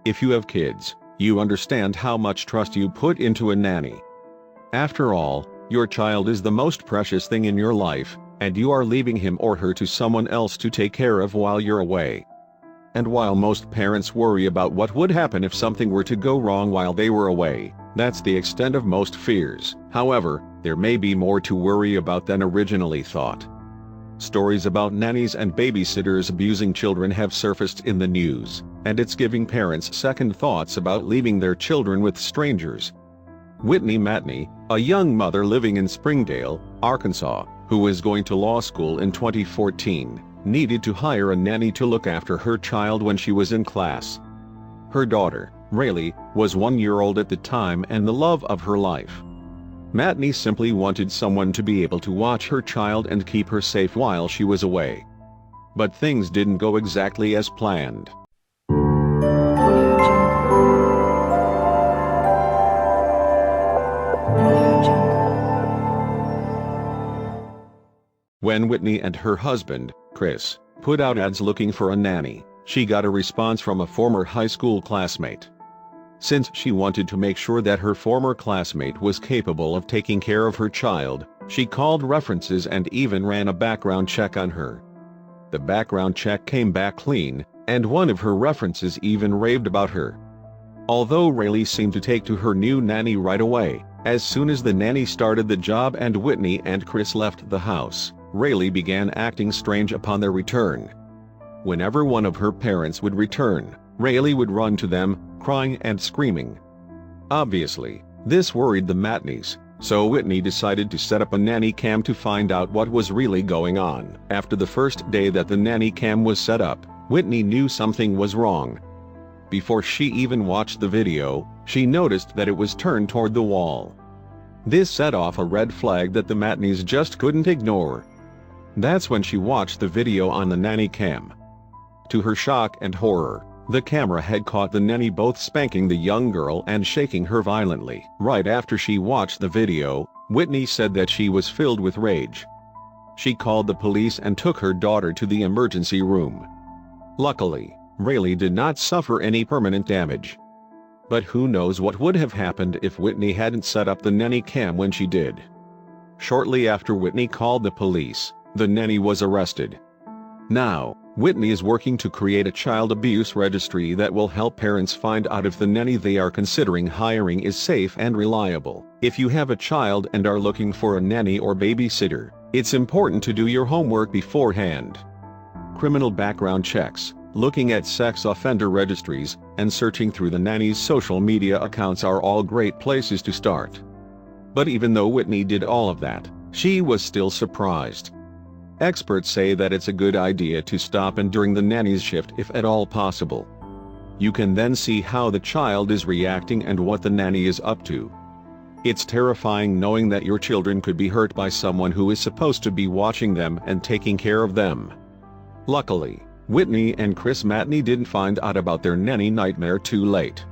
If you have kids, you understand how much trust you put into a nanny. After all, your child is the most precious thing in your life, and you are leaving him or her to someone else to take care of while you're away. And while most parents worry about what would happen if something were to go wrong while they were away, that's the extent of most fears. However, there may be more to worry about than originally thought. Stories about nannies and babysitters abusing children have surfaced in the news, and it's giving parents second thoughts about leaving their children with strangers. Whitney Matney, a young mother living in Springdale, Arkansas, who was going to law school in 2014, needed to hire a nanny to look after her child when she was in class. Her daughter, Rayleigh, was 1 year old at the time and the love of her life. Matney simply wanted someone to be able to watch her child and keep her safe while she was away. But things didn't go exactly as planned. When Whitney and her husband, Chris, put out ads looking for a nanny, she got a response from a former high school classmate. Since she wanted to make sure that her former classmate was capable of taking care of her child, she called references and even ran a background check on her. The background check came back clean, and one of her references even raved about her. Although Rayleigh seemed to take to her new nanny right away, as soon as the nanny started the job and Whitney and Chris left the house, Rayleigh began acting strange upon their return. Whenever one of her parents would return, Rayleigh would run to them, crying and screaming. Obviously, this worried the Matneys, so Whitney decided to set up a nanny cam to find out what was really going on. After the first day that the nanny cam was set up, Whitney knew something was wrong. Before she even watched the video, she noticed that it was turned toward the wall. This set off a red flag that the Matneys just couldn't ignore. That's when she watched the video on the nanny cam. To her shock and horror, the camera had caught the nanny both spanking the young girl and shaking her violently. Right after she watched the video, Whitney said that she was filled with rage. She called the police and took her daughter to the emergency room. Luckily, Rayleigh did not suffer any permanent damage. But who knows what would have happened if Whitney hadn't set up the nanny cam when she did. Shortly after Whitney called the police, the nanny was arrested. Now, Whitney is working to create a child abuse registry that will help parents find out if the nanny they are considering hiring is safe and reliable. If you have a child and are looking for a nanny or babysitter, it's important to do your homework beforehand. Criminal background checks, looking at sex offender registries, and searching through the nanny's social media accounts are all great places to start. But even though Whitney did all of that, she was still surprised. Experts say that it's a good idea to stop in during the nanny's shift if at all possible. You can then see how the child is reacting and what the nanny is up to. It's terrifying knowing that your children could be hurt by someone who is supposed to be watching them and taking care of them. Luckily, Whitney and Chris Matney didn't find out about their nanny nightmare too late.